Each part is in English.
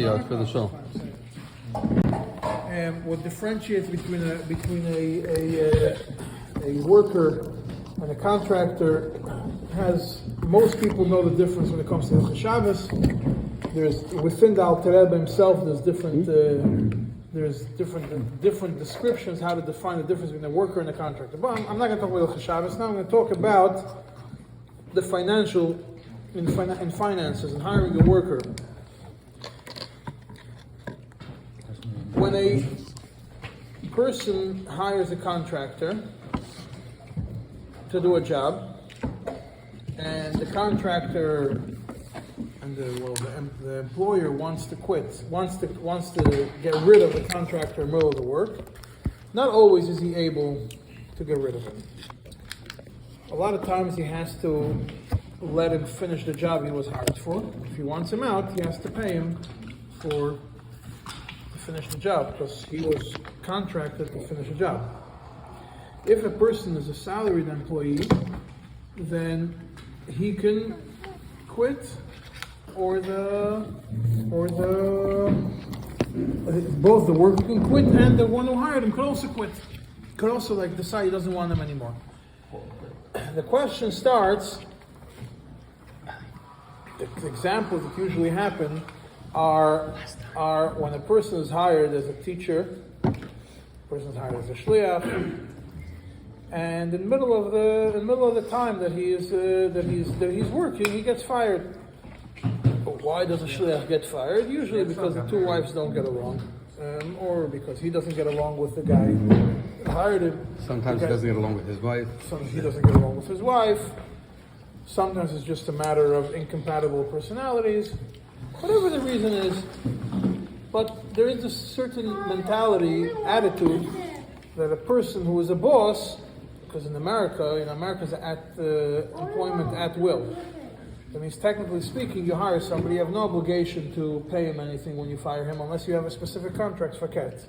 Yeah, for the show. And what differentiates between a worker and a contractor has, most people know the difference when it comes to the Shabbos. There's within the Alter Rebbe himself. There's different descriptions how to define the difference between a worker and a contractor. But I'm not going to talk about the Shabbos now. I'm going to talk about the financial in finances and hiring a worker. When a person hires a contractor to do a job, and the contractor and the employer wants to quit, wants to get rid of the contractor in the middle of the work, not always is he able to get rid of him. A lot of times he has to let him finish the job he was hired for. If he wants him out, he has to pay him to finish the job, because he was contracted to finish a job. If a person is a salaried employee, then he can quit, or both the worker can quit and the one who hired him could also quit. Could also decide he doesn't want them anymore. The question starts. The examples that usually happen are when a person is hired as a teacher, a person is hired as a shliach, and in the middle of the time that he's working, he gets fired. But why does a shliach get fired? Usually because the two wives don't get along, or because he doesn't get along with the guy who hired him. Sometimes he doesn't get along with his wife. Sometimes he doesn't get along with his wife. Sometimes it's just a matter of incompatible personalities. Whatever the reason is, but there is a certain mentality, attitude, that a person who is a boss, because in America is employment at will. That means, technically speaking, you hire somebody, you have no obligation to pay him anything when you fire him, unless you have a specific contract for cat.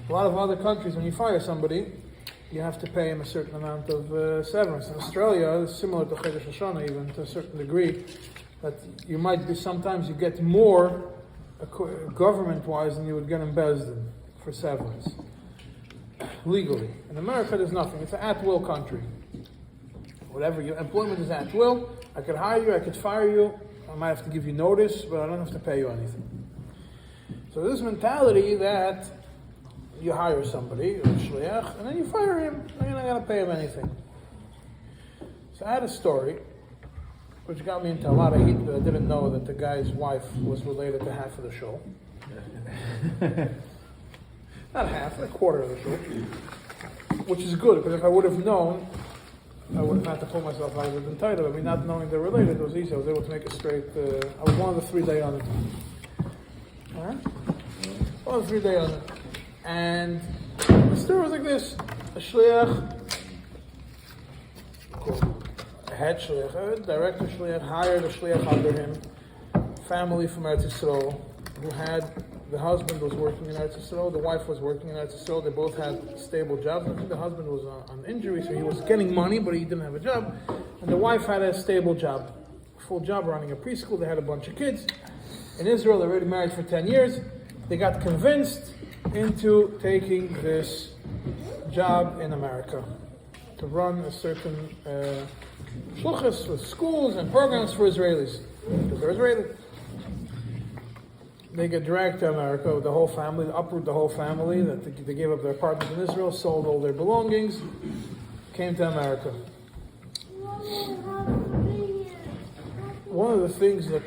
A lot of other countries, when you fire somebody, you have to pay him a certain amount of severance. In Australia, it's similar to Chodesh Hashanah, even to a certain degree, that you might be, sometimes you get more government-wise than you would get in Beis Din for severance. Legally. In America, there's nothing. It's an at-will country. Whatever, your employment is at will. I could hire you, I could fire you, I might have to give you notice, but I don't have to pay you anything. So this mentality that you hire somebody, a shliach, and then you fire him, and you're not going to pay him anything. So I had a story which got me into a lot of heat, but I didn't know that the guy's wife was related to half of the show. Not half, a quarter of the show. Which is good, because if I would have known, I would have had to pull myself out of the title. I mean, not knowing they're related was easy. I was able to make it straight. I was one of the 3 day on it. Alright? One of the 3 day on it. And the story was like this. A shliach, a head shliach, a director shliach, hired a shliach under him, family from Eretz Yisrael, who had, the husband was working in Eretz Yisrael, the wife was working in Eretz Yisrael, they both had stable jobs. I think the husband was on injury, so he was getting money, but he didn't have a job. And the wife had a stable job, full job running a preschool, they had a bunch of kids. In Israel, they're already married for 10 years. They got convinced into taking this job in America to run a certain Shuchat with schools and programs for Israelis, because they're Israeli. They get dragged to America with the whole family, uproot the whole family, that they gave up their apartments in Israel, sold all their belongings, came to America. One of the things that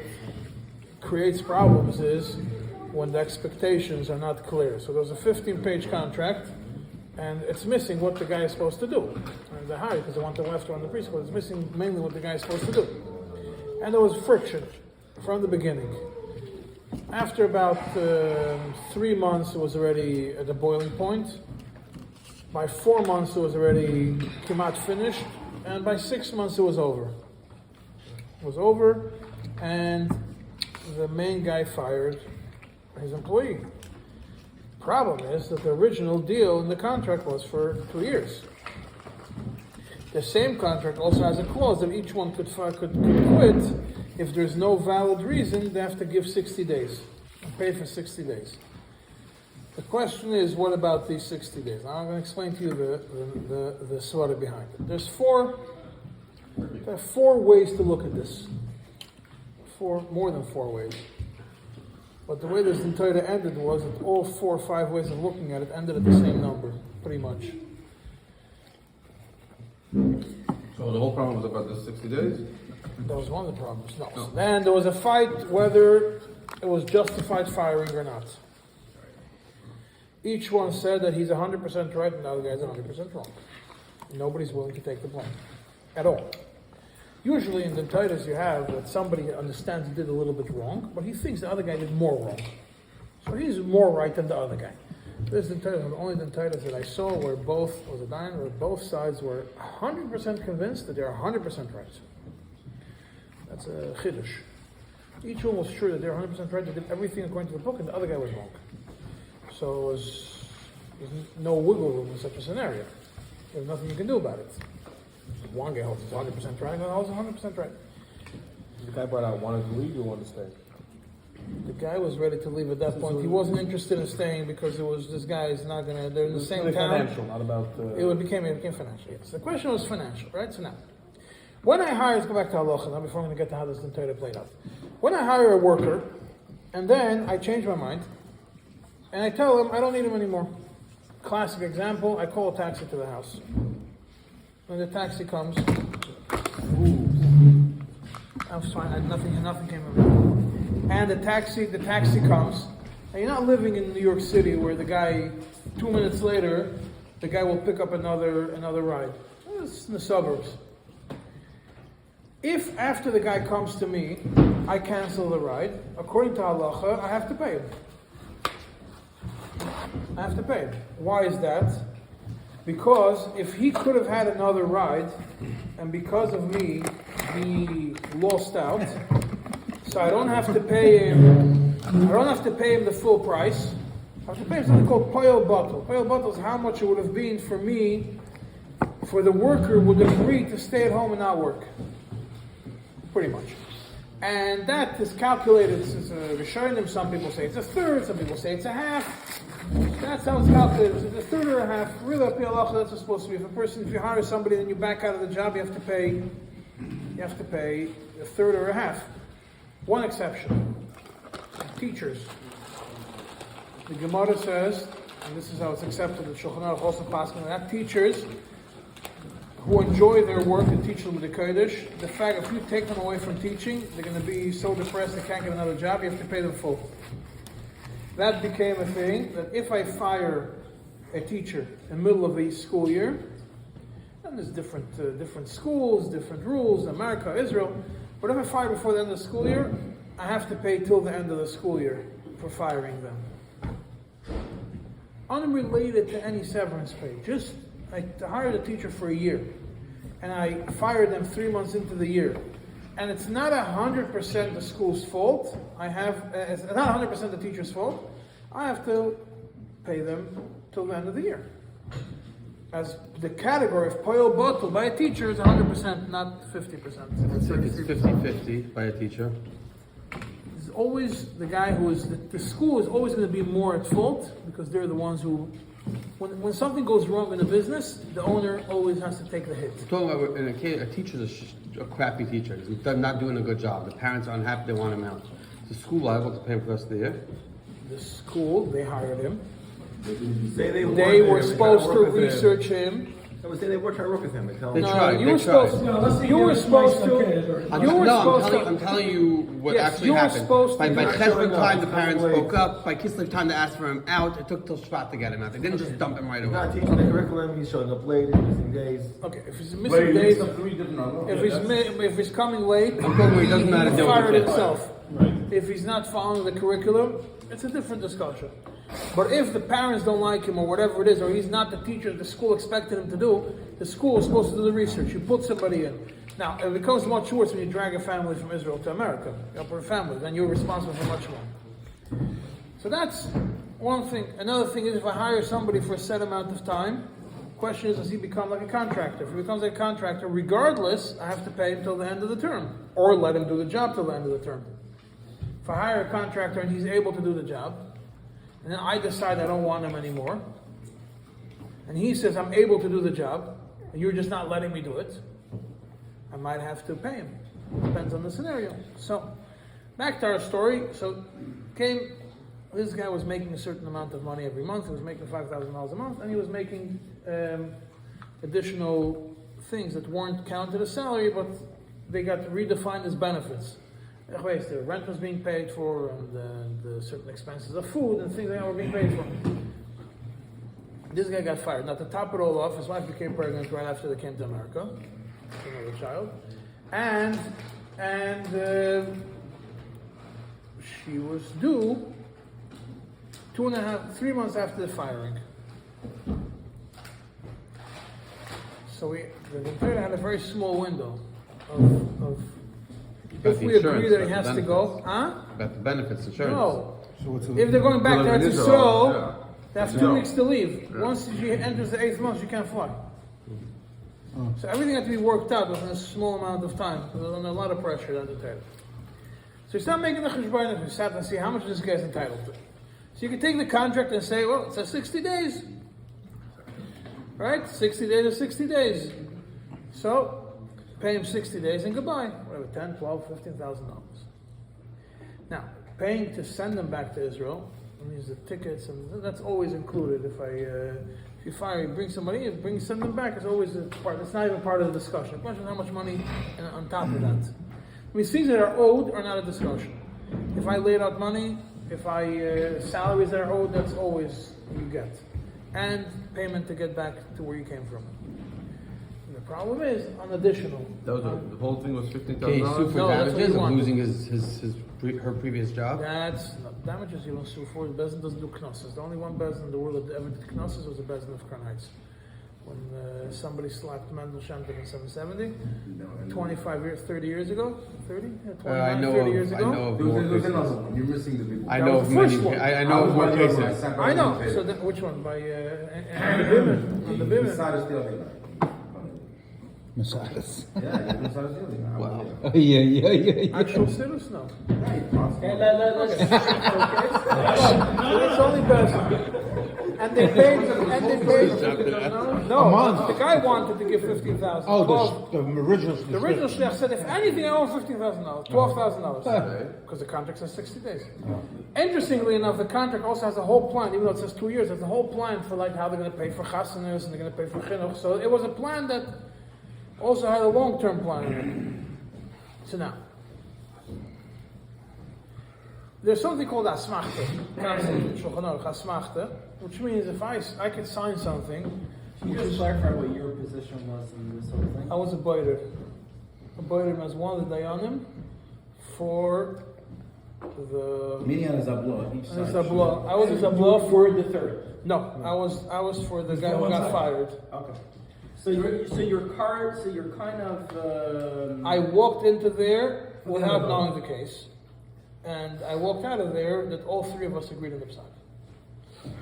creates problems is when the expectations are not clear. So there's a 15-page contract, and it's missing what the guy is supposed to do. And they hired because they want the wife to run the preschool. It's missing mainly what the guy is supposed to do. And there was friction from the beginning. After about 3 months, it was already at the boiling point. By 4 months, it was already kimat finished. And by 6 months, it was over. It was over, and the main guy fired his employee. Problem is that the original deal in the contract was for 2 years. The same contract also has a clause that each one could quit. If there's no valid reason, they have to give 60 days. paid for 60 days. The question is, what about these 60 days? Now I'm going to explain to you the svara behind it. There are four ways to look at this. More than four ways. But the way this Torah ended was that all 4 or 5 ways of looking at it ended at the same number, pretty much. So the whole problem was about the 60 days? That was one of the problems. No. So then there was a fight whether it was justified firing or not. Each one said that he's 100% right and the other guy's 100% wrong. Nobody's willing to take the blame. At all. Usually in the Titus you have that somebody understands he did a little bit wrong, but he thinks the other guy did more wrong. So he's more right than the other guy. This is the only the Titus that I saw where both sides were 100% convinced that they're 100% right. That's a chiddush. Each one was sure that they're 100% right, they did everything according to the book, and the other guy was wrong. So there's no wiggle room in such a scenario. There's nothing you can do about it. One guy holds 100% right, and the other holds 100% right. The guy brought out wanted to leave or wanted to stay? The guy was ready to leave at that point. He wasn't interested in staying because this guy is not going to, they're in the same town. Financial, not about It became financial, yes. The question was financial, right? So now, when I hire, let's go back to Halachos now before I'm going to get to how this entire played out. When I hire a worker, and then I change my mind, and I tell him I don't need him anymore. Classic example, I call a taxi to the house. When the taxi comes, I was fine, nothing came of it. And the taxi comes, and you're not living in New York City where the guy, 2 minutes later, the guy will pick up another ride. It's in the suburbs. If after the guy comes to me, I cancel the ride, according to halacha, I have to pay him. I have to pay him. Why is that? Because if he could have had another ride, and because of me, he lost out, so I don't have to pay him. I don't have to pay him the full price. I have to pay him something called poil bottle. Poil bottle is how much it would have been for me, for the worker would agree to stay at home and not work. Pretty much. And that is calculated, since Rishonim, some people say it's a third, some people say it's a half. That's how it's calculated. It's a third or a half. Really, that's what's supposed to be. If you hire somebody and you back out of the job, you have to pay a third or a half. One exception. Teachers. The Gemara says, and this is how it's accepted, that Shulchan Aruch also passes on that, teachers who enjoy their work and teach them the Kodesh, the fact if you take them away from teaching, they're going to be so depressed they can't get another job, you have to pay them full. That became a thing, that if I fire a teacher in the middle of the school year, and there's different schools, different rules, America, Israel, but if I fire before the end of the school year, I have to pay till the end of the school year for firing them. Unrelated to any severance pay, just I hired a teacher for a year, and I fired them 3 months into the year, and it's not 100% the school's fault. It's not 100% the teacher's fault. I have to pay them till the end of the year. As the category of poil bottle by a teacher is 100%, not 50%. Let's say it's 50-50 by a teacher. It's always the guy who is the school is always going to be more at fault because they're the ones who. When something goes wrong in a business, the owner always has to take the hit. We're talking about in a case, a teacher's a crappy teacher. He's not doing a good job. The parents are unhappy, they want him out. Is the school liable to pay him for the rest of the year? The school, they hired him. They were supposed to research him. I would say they were trying to work with him. You were supposed to. I'm telling you what actually happened. By Chesed time, the parents spoke up. By Kislev time, they asked for him out. It took till Shabbat to get him out. They didn't just dump him right away. He's not teaching the curriculum. He's showing up late. He's missing days. Okay, if he's missing days, if he's coming late, I'm talking he doesn't matter. Fire it himself. Right. If he's not following the curriculum, it's a different discussion. But if the parents don't like him or whatever it is, or he's not the teacher the school expected him to do, the school is supposed to do the research. You put somebody in. Now, it becomes much worse when you drag a family from Israel to America. You have a family, then you're responsible for much more. So that's one thing. Another thing is if I hire somebody for a set amount of time, the question is, does he become like a contractor? If he becomes a contractor, regardless, I have to pay him till the end of the term. Or let him do the job till the end of the term. If I hire a contractor and he's able to do the job, and then I decide I don't want him anymore, and he says I'm able to do the job, and you're just not letting me do it, I might have to pay him. Depends on the scenario. So, back to our story. So, this guy was making a certain amount of money every month. He was making $5,000 a month, and he was making additional things that weren't counted as salary, but they got redefined as benefits. The rent was being paid for, and the certain expenses of food and things like that were being paid for. This guy got fired. Now, to top it all off, his wife became pregnant right after they came to America, another child, and she was due 3 months after the firing. So the employer had a very small window of if we agree that he has to go, About the benefits, insurance. No. So If they're going back to Israel, they have 2 Yeah. weeks to leave. Once she enters the 8th month, she can't fly. So everything had to be worked out within a small amount of time. There was under a lot of pressure to undertake. So you start making the cheshbon, you sat and see how much this guy's entitled to. So you can take the contract and say, well, it says 60 days. Right? 60 days is 60 days. So, pay him 60 days and goodbye. Whatever, $10, $12, $15,000. Now, paying to send them back to Israel, means the tickets, and that's always included. If you fire, you bring somebody in, send them back, it's always a part, it's not even part of the discussion. The question is how much money on top of that. I mean, things that are owed are not a discussion. If I laid out money, if salaries that are owed, that's always you get. And payment to get back to where you came from. And the problem is on additional. The whole thing was Can he $15,000. sue for No, that's what damages he of wanted. losing her previous job? That's not damages you don't sue for. The Bezdin doesn't do knossos. The only one Bezdin in the world that ever did knossos was the Bezdin of Crown Heights. When somebody slapped Mendel Shamtek in 770, 25 years, 30 years ago, 30? Yeah, 29, 30 years ago. I know of more There's cases. another one. You're missing the big one. I know of That was the many. first one. I know of more cases. I know. So which one? By on the Bimon. On the Bimon. Messiah's the other guy. Messiahs. Yeah, Messiah's the other guy. Wow. Yeah. Actual Sidus? No. Hey, It's only Bezdin. And they paid. No, A month. the guy wanted to give $15,000. Oh, the original. The original shliach said, if anything, I owe $15,000, $12,000, because the contract says 60 days. Interestingly enough, the contract also has a whole plan, even though it says 2 years. There's a whole plan for like how they're going to pay for chasanas and they're going to pay for chinuch. So it was a plan that also had a long-term plan in it. So now, there's something called asmachta, which means if I could sign something. Can you just clarify what your position was in this whole thing? I was a boider. A boider was one of the dayanim for the. Minyan is Zablo. Each side. Zablo. I was a Zablo for the third. No, I was for the guy who got fired. Okay. So you're kind of. I walked into there without knowing the case, and I walked out of there that all three of us agreed on the psak.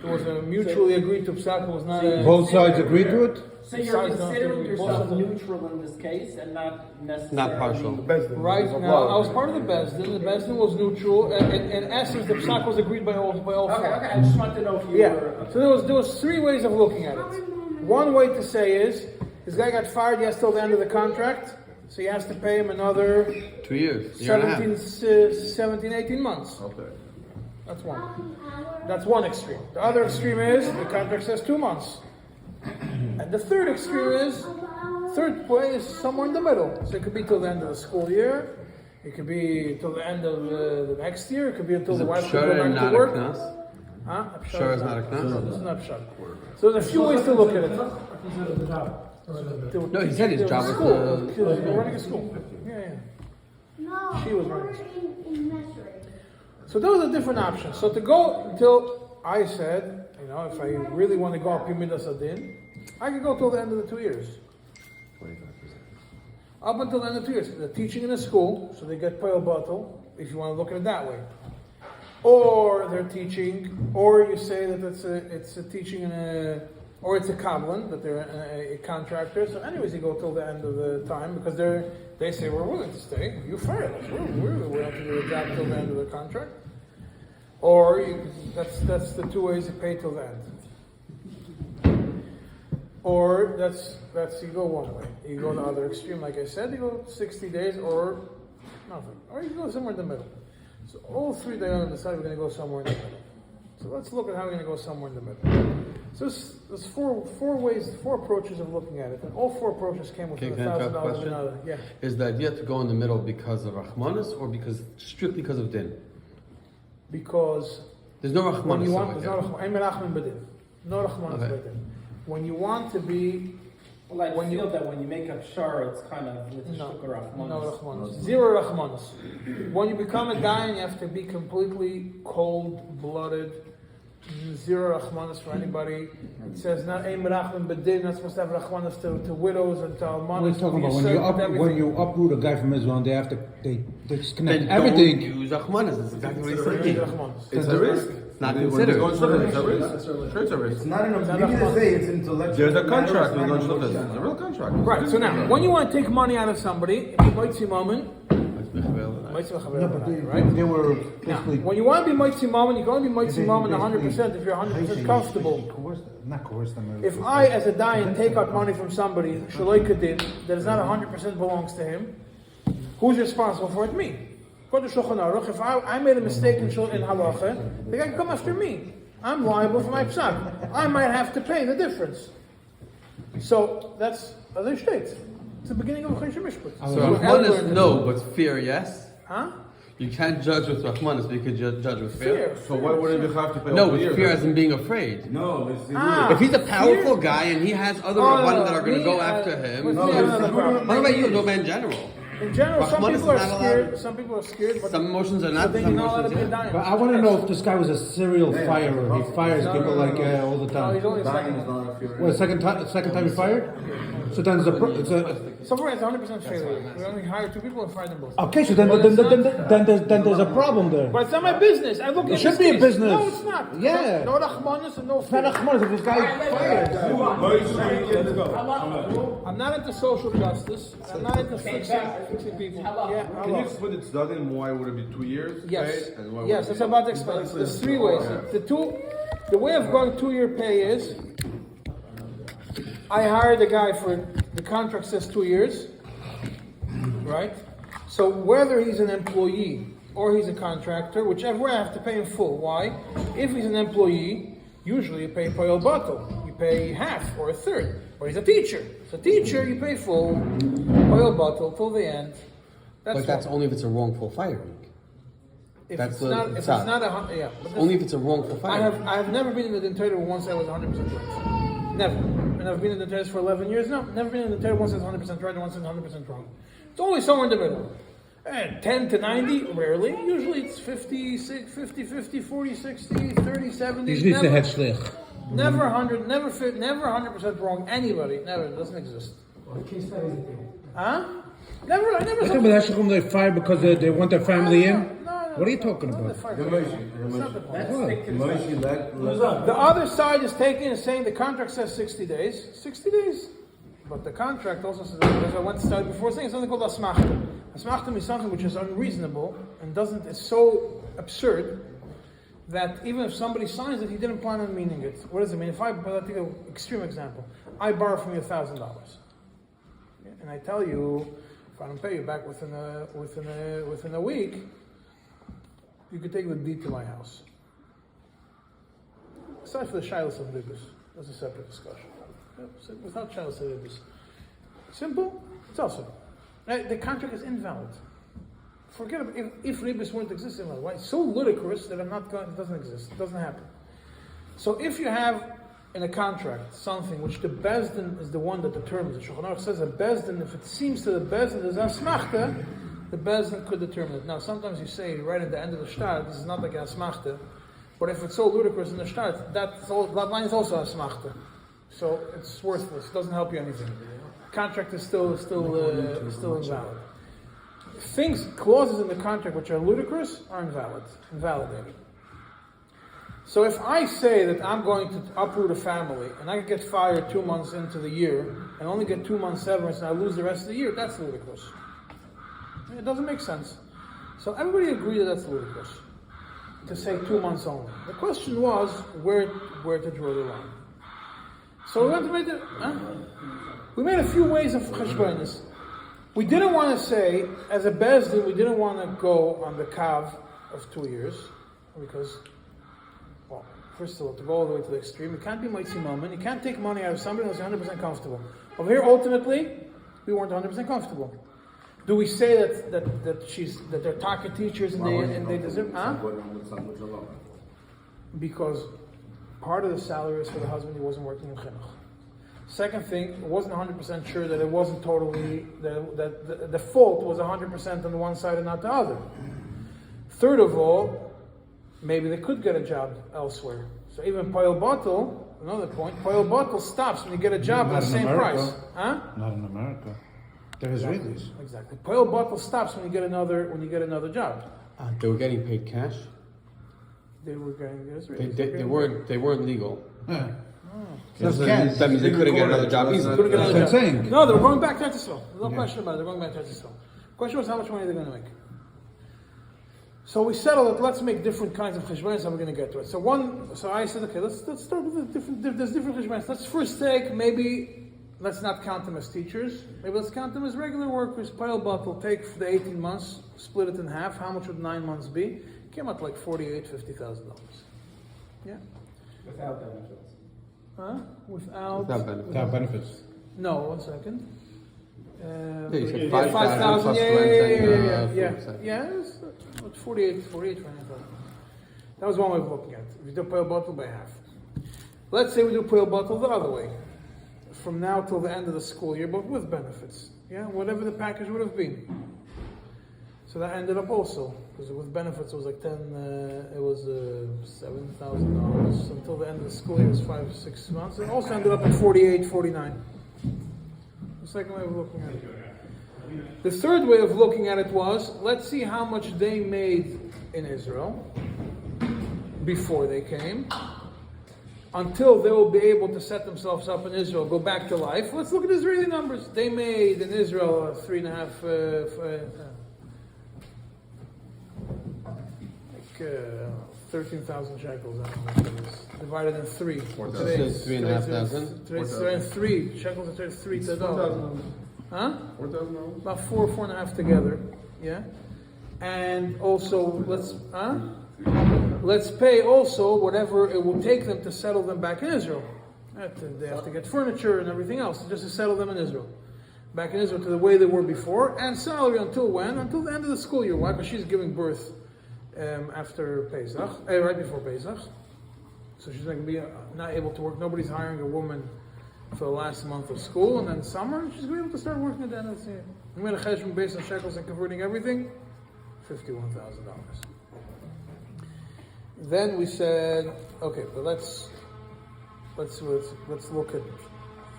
It was a mutually agreed to psak. It was not a. Both sides agreed to it? So you're considering yourself neutral in this case and not necessarily. Not partial. Right now, I was part of the Bezdin. The Bezdin was neutral. In essence, the psak was agreed by all four. Okay. I just want to know if you were. So there was three ways of looking at it. One way to say is, this guy got fired, he has till the end of the contract, so he has to pay him another 2 years. Year and a half. 17, 18 months. Okay. That's one. That's one extreme. The other extreme is, the contract says 2 months. And the third extreme is, third way is somewhere in the middle. So it could be till the end of the school year, it could be till the end of the next year, it could be until the wife can go back to work. Sure is not a knas? It's not shut. So there's a few ways to look at it. No, he said his job was school. He was running a school. Yeah. No, She was running a school. in measuring. So those are different options. So to go until I said, if I really want to go up Midas Adin, I could go till the end of the 2 years. 25%. Up until the end of 2 years. They're teaching in a school, so they get Poel Bottle, if you want to look at it that way. Or they're teaching, or you say that it's a teaching in a or it's a kablan, that they're a contractor. So anyways, you go till the end of the time because they say we're willing to stay. You fire us. We're willing to do a job till the end of the contract. Or that's the two ways you pay till the end. Or that's you go one way. You go the other extreme, like I said, you go 60 days or nothing. Or you go somewhere in the middle. So all three they decide we're going to go somewhere in the middle. So let's look at how we're going to go somewhere in the middle. So there's four ways, four approaches of looking at it, and all four approaches came with $1,000 and another. Yeah. Is the idea to go in the middle because of Rahmanis or strictly because of Din? Because there's no Rahmanis. When you want, there's no Rahmanis Bedin. When you want to be, well, I feel that when you make up shar, it's kind of with no Rahmanis. Zero Rahmanis. When you become a dayan, you have to be completely cold-blooded. Zero Rahmanis for anybody. It says not Ein Merachman Bedin. Not supposed to have Rahmanis to widows and to almanas. We're talking about when you uproot a guy from Israel, and they disconnect Then everything. Don't use Rahmanis. That's exactly what he's saying. It's a risk. It's not considered. It's a risk. Sure, it's a risk. It's not enough. Maybe they say it's intellectual. There's a contract. It's a real contract. Right. So now, when you want to take money out of somebody, you might see moment. Right? They were basically. When you want to be Moitzi Mammon, you can only be Moitzi Mammon 100% if you're 100% comfortable. Not coerce them. If I, as a dayan, take out money from somebody, Shaloi Kadin, that is not 100% belongs to him, who's responsible for it? Me. According to Shulchan Aruch, if I made a mistake in Halacha, the guy can come after me. I'm liable for my psak. I might have to pay the difference. So that's as I state. It's the beginning of a Choshen Mishpat. So Rahmanis, no, but fear, yes? Huh? You can't judge with Rahmanis, but you could judge with fear. So why wouldn't you have to pay? No, with fear as in being afraid. No, If he's a powerful guy and he has other Rabbanim that are going to go after him, what about you, no man in general? In general, some Rahmanis people are is not scared. allowed. Some people are scared, but Some emotions are not. then Some you're not allowed to emotions, be a yeah. dayan. But I want to know if this guy was a serial firer. He fires people like all the No, time. he's only a Dying second. is not a fear. Well, second time he fired. So then it's a. Somewhere it's 100% failure. We only hire two people and fire them both. Okay, so then there's a problem there. But it's not my business. I look at It should this be a case. business. No, it's not. Yeah. No Rahmanis and no It's not a fear. Rahmanis if this guy fired. I'm not into social justice. I'm not into fixing people. Yeah, Can you explain the tzaddim? Why would it be 2 years? Yes. paid, and why Yes, would it's about to explain. There's three ways. The way of going 2-year pay is, I hired a guy for, the contract says 2 years, right? So whether he's an employee or he's a contractor, whichever way, I have to pay him full. Why? If he's an employee, usually you pay poyel batel. You pay half or a third. Or he's a teacher. As a teacher, you pay full, poyel batel till the end. But that's only if it's a wrongful firing. If That's it's the not, if it's tzad. not a, yeah. But Only if it's a wrongful firing. I have never been in the dentator once I was 100% right. Never. And I've been in the dentist for 11 years. No, never been in the dentator once I was 100% right and once I was 100% wrong. It's always somewhere in the middle. And 10 to 90, rarely. Usually it's 50, 50, 40, 60, 30, 70. Usually it's the head shlich. Never 100, never 100% wrong. Anybody, never. It doesn't exist. Huh? Never, I never. I think with Hashachim they fire because they want their family in. No. What are you talking Not about? the fire. The Not the point. Moshe, The other side is taking and saying the contract says 60 days. 60 days. But the contract also says, as I went to study before, saying something called asmachta. Asmachta means something which is unreasonable and it's so absurd that even if somebody signs it, he didn't plan on meaning it. What does it mean? If I'll take an extreme example. I borrow from you $1,000. And I tell you, if I don't pay you back within a week, you could take the deed to my house. Aside for the shilas of ribus, that's a separate discussion. Without shilas of ribus, simple. It's also the contract is invalid. Forget about if ribus wouldn't exist in my way. It's so ludicrous that I'm not going. It doesn't exist. It doesn't happen. So if you have in a contract something which the bezdin is the one that determines. The Shulchan Aruch says a bezdin, if it seems to the bezdin there's asmachta, the bezdin could determine it. Now sometimes you say right at the end of the shtar, this is not like an asmachta, but if it's so ludicrous in the shtar, that line is also asmachta. So it's worthless. It doesn't help you anything. Contract is still invalid. Clauses in the contract which are ludicrous are invalidated. So if I say that I'm going to uproot a family and I get fired 2 months into the year and only get 2 months severance and I lose the rest of the year, that's ludicrous. It doesn't make sense. So everybody agreed that that's ludicrous, to say 2 months only. The question was where to draw the line. So we went to make we made a few ways of cheshbonis. We didn't want to say, as a bezdin, we didn't want to go on the kav of 2 years, because, well, first of all, to go all the way to the extreme, you can't be mitzi moment, you can't take money out of somebody who's 100% comfortable. Over here, ultimately, we weren't 100% comfortable. Do we say that they're target teachers and they deserve? Because part of the salary is for the husband, he wasn't working in chinuch. Second thing, it wasn't 100% sure that it wasn't totally, that the fault was 100% on one side and not the other. Third of all, maybe they could get a job elsewhere. So even Poel Bottle, another point, Poel Bottle stops when you get a job at the same price. Huh? Not in America. There is Israelis. Exactly. Poel Bottle stops when you get another job. They were getting paid cash. They were getting Israelis. They weren't legal. Yeah. That means they couldn't get another job easily. Couldn't get another That's job. what I'm saying. No, they were going back to Israel. There's no question about it. They're going back to Israel. The question was how much money they're going to make. So we settled that let's make different kinds of cheshbonos and we're going to get to it. So I said, okay, let's start with there's different cheshbonos. Let's first take, let's not count them as teachers. Maybe let's count them as regular workers. Poel Bottle, take the 18 months, split it in half. How much would 9 months be? Came out like $50,000. Yeah. Without benefits. Huh? Without benefits. No, 1 second. You said 5,000. plus Yeah. rent and, Yeah, it's 48, 29,000. That was one way of looking at it. We do Poel Bottle by half. Let's say we do Poel Bottle the other way. From now till the end of the school year, but with benefits. Yeah, whatever the package would have been. So that ended up also, because with benefits it was like $7,000 until the end of the school year. It was 5-6 months. It also ended up at 48, 49. The second way of looking at it. The third way of looking at it was, let's see how much they made in Israel before they came, until they will be able to set themselves up in Israel, go back to life. Let's look at Israeli numbers. They made in Israel 13,000 shekels. Divided in 3. Today, 3,500. Today's 3 shekels are 3 to $1. Huh? 4,000. About 4.5 together. Yeah. And also let's pay also whatever it will take them to settle them back in Israel. They have to get furniture and everything else just to settle them in Israel. Back in Israel to the way they were before. And salary until when? Until the end of the school year. Why? Because she's giving birth after Pesach, right before Pesach. So she's going to be not able to work. Nobody's hiring a woman for the last month of school. And then summer, she's going to be able to start working at the end of the year. We made a cheshbon based on shekels and converting everything. $51,000. Then we said, okay, but let's look at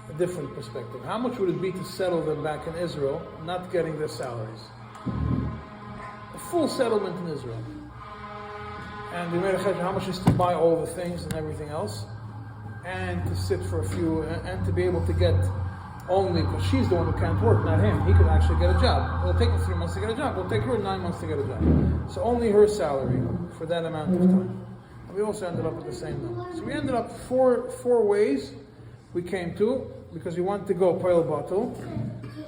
a different perspective. How much would it be to settle them back in Israel, not getting their salaries? A full settlement in Israel. And we made a cheshbon how much is to buy all the things and everything else, and to sit for a few, and to be able to get only, because she's the one who can't work, not him. He could actually get a job. It'll take him 3 months to get a job. It'll take her 9 months to get a job. So only her salary for that amount of time. And we also ended up with the same number. So we ended up four ways we came to, because we wanted to go Poel Bottle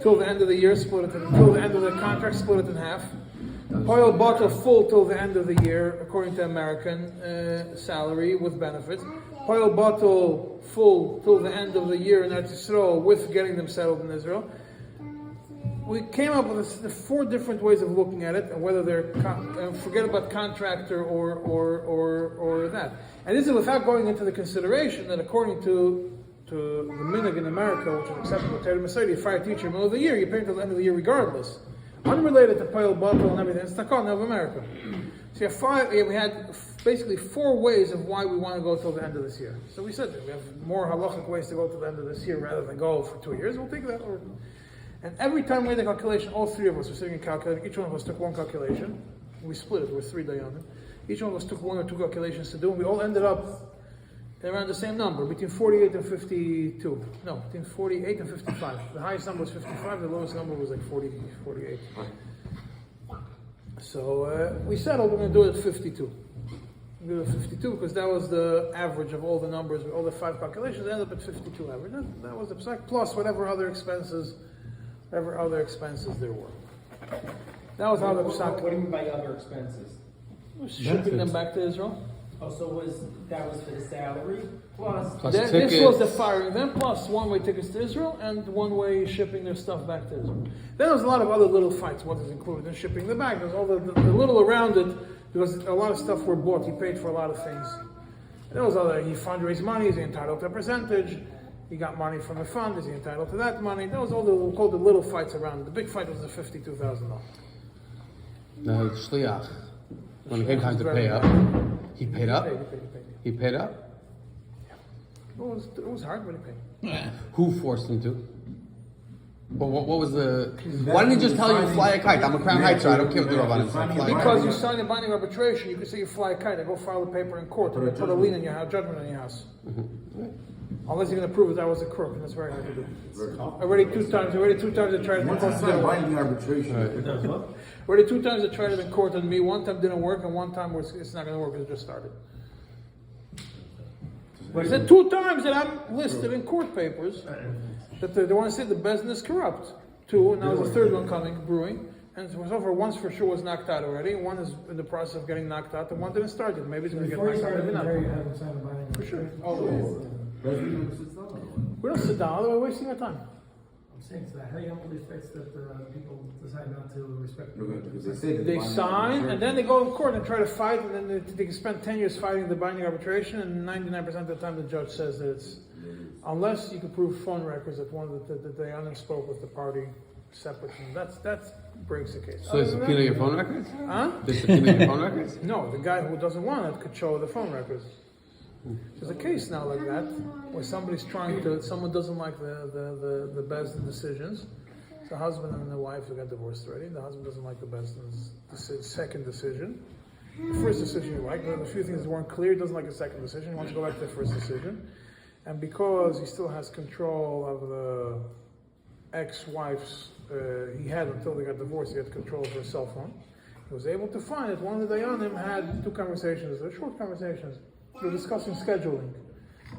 till the end of the year, till the end of the contract, split it in half. Poel Bottle full till the end of the year, according to American salary with benefits. Poel Bottle full till the end of the year in Eretz Yisrael with getting them settled in Israel. We came up with the 4 different ways of looking at it, and whether they're forget about contractor or that. And this is without going into the consideration that according to the minhag in America, which is acceptable to Terminating, you fire a teacher in the middle of the year, you pay until the end of the year regardless. Unrelated to Poel Bottle and everything, it's Takon of America. So we had basically 4 ways of why we want to go till the end of this year. So we said that we have more halachic ways to go till the end of this year rather than go for 2 years. We'll take that. And every time we made the calculation, all 3 of us were sitting and calculating. Each one of us took one calculation. We split it. We're 3 dayanim. Each one of us took 1 or 2 calculations to do, and we all ended up around the same number, between 48 and 52. No, between 48 and 55. The highest number was 55, the lowest number was like 48. So we settled we're going to do it at 52. We do it at 52 because that was the average of all the numbers, all the 5 calculations, ended up at 52 average. That was the psak, plus whatever other expenses there were. That was how the psak. What do you mean by other expenses? Shipping them back to Israel. Oh, so that was for the salary plus Tickets. This was the firing them, plus one-way tickets to Israel and one-way shipping their stuff back to Israel. Then there was a lot of other little fights. What is included in shipping them back? There's all the little around it because a lot of stuff were bought. He paid for a lot of things. And there was other. He fundraised money. Is he entitled to a percentage? He got money from a fund. Is he entitled to that money? That was all we'll call the little fights around. The big fight was the $52,000. No, Shliach. When it came time to pay up, he paid up. He paid up. It was hard, but he paid. Who forced him to? Well, what was the? Why didn't he just tell you to fly a kite? I'm a Crown Heighter. I don't care what the Rabbi is. Because you sign a binding arbitration, you can say you fly a kite. I go file the paper in court, and they put a lien in your house, judgment on your house. Unless you're going to prove that I was a crook, and that's very hard to do. Already two times I tried it in court. Binding arbitration. Already 2 times I tried it in court on me. 1 time didn't work, and 1 time it's not going to work because it just started. But I said 2 times that I'm listed in court papers that they want to say the business is corrupt. 2, and now there's a 3rd one brewing. And so over once for sure was knocked out already. 1 is in the process of getting knocked out, and 1 didn't start yet. Maybe it's going to get knocked out, maybe not. For sure. We don't sit down, we're wasting our time. I'm saying so how do you believe fix that people decide not to respect the They sign, and then they go to court and try to fight, and then they can spend 10 years fighting the binding arbitration, and 99% of the time the judge says that it's, unless you can prove phone records that that they unspoke with the party separate from that breaks the case. So they subpoena your phone records? Huh? They subpoena your phone records? No, the guy who doesn't want it could show the phone records. There's a case now like that where someone doesn't like the Bezdin decisions. It's a husband and the wife who got divorced already. The husband doesn't like the Bezdin's second decision. The first decision he liked, but a few things weren't clear. He doesn't like the second decision. He wants to go back to the first decision. And because he still has control of the ex-wife's, he had until they got divorced, he had control of her cell phone. He was able to find that one of the Dayanim had 2 conversations, they're short conversations. They're discussing scheduling.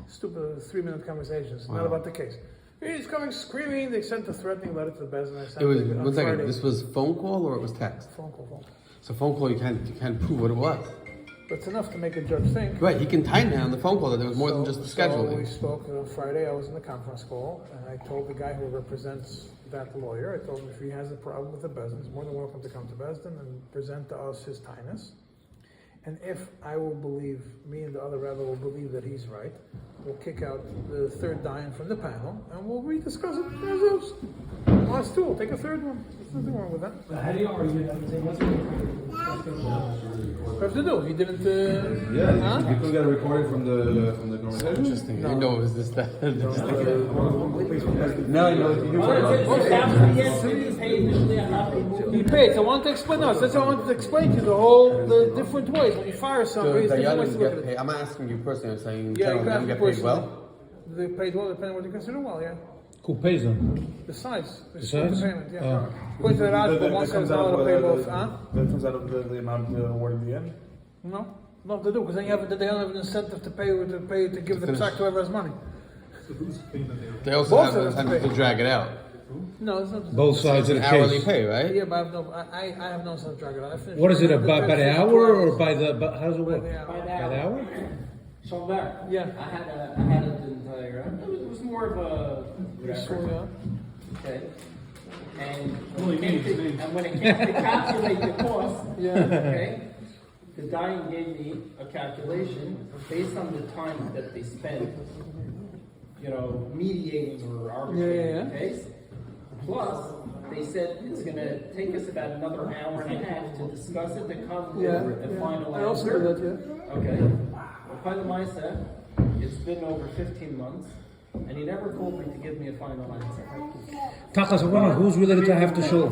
Stupid 3-minute conversations, not about the case. He's coming screaming, they sent a threatening letter to the Bezdin. It was, one second, this was phone call or it was text? Phone call. So phone call, you can't prove what it was. But it's enough to make a judge think. Right, he can tighten it on the phone call that there was more than just the scheduling. So we spoke on Friday, I was in the conference call, and I told the guy who represents that lawyer, I told him if he has a problem with the Bezdin, he's more than welcome to come to Bezdin and present to us his tinus. And if I will believe, me and the other rabbi will believe that he's right, we'll kick out the 3rd dayan from the panel, and we'll rediscuss it ourselves. Let's do it. We'll take a 3rd one. There's nothing wrong with that. How do you argue that? What's What have to do? He didn't. You could get a recording from the conversation. Interesting. No. You know, is this that? He paid. So I wanted to explain us. That's what I wanted to explain to you the different ways. When you fire somebody, So there's different ways to look at it. I'm not asking you personally, I'm saying Yeah, you them can get ask paid well? They paid well, depending on what you consider well, yeah. Who pays them? The size. The size? payment, yeah. According to the Rashba, one says $1 to pay both, huh? That comes out of the amount awarded in the end? No, not to do, because then they don't have an incentive to give the psak to whoever has money. They also Both have an of them incentive to drag it out. No, it's not. Both sides of the Hourly case. pay, right? Yeah, but I have no incentive to drag it out. I finished What is it, by the hour or by by the, how does it work? the hour? by By the hour? Sholom. Yeah. I had it entire. It was more of a whatever. Okay. And when it came to calculate the cost, okay, the Dayan gave me a calculation based on the time that they spent, mediating or arbitrating the case. Plus, they said it's going to take us about another hour and a half to discuss it, to come with the final I also did answer. that, yeah. Okay. It's been over 15 months. And he never called me to give me a final answer. Tachas, who's related to have to show?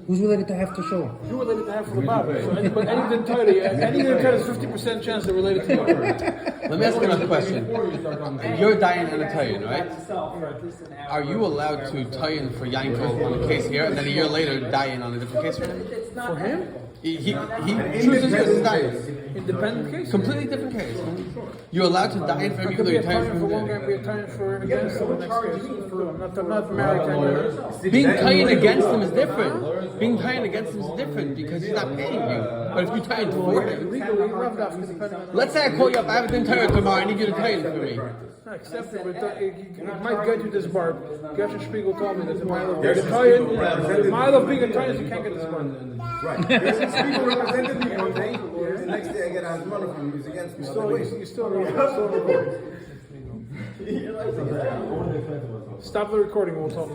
Who's related to have to show? You're related to half of the Bible. So any entirety is 50% chance they're related to you. Let me ask you another question. You're dying on a Tayin, right? Are you allowed to Tayin for Yankov on a case here, and then a year later dying on a different case for him? For him? He chooses his dying. Independent case? Completely different case. You're allowed to die for him, even though you're time tired for from one guy, be a time for against the next case. I'm not married. Being Tayin against him is different. Being Tayin against him is different because he's not paying you. But if you're Tayin for him, Legally, rubbed off depending on. let's say I call you up, I have a entire tomorrow, I need you to Tayin for me. Accept it, but it might get you this bar. Gershon Spiegel told me that the mile of being a Tayin, you can't get this bar. Right. Gershon Spiegel represented me one day. The next day I get his money from him. He's against me. You still recording. Stop the recording, we'll talk.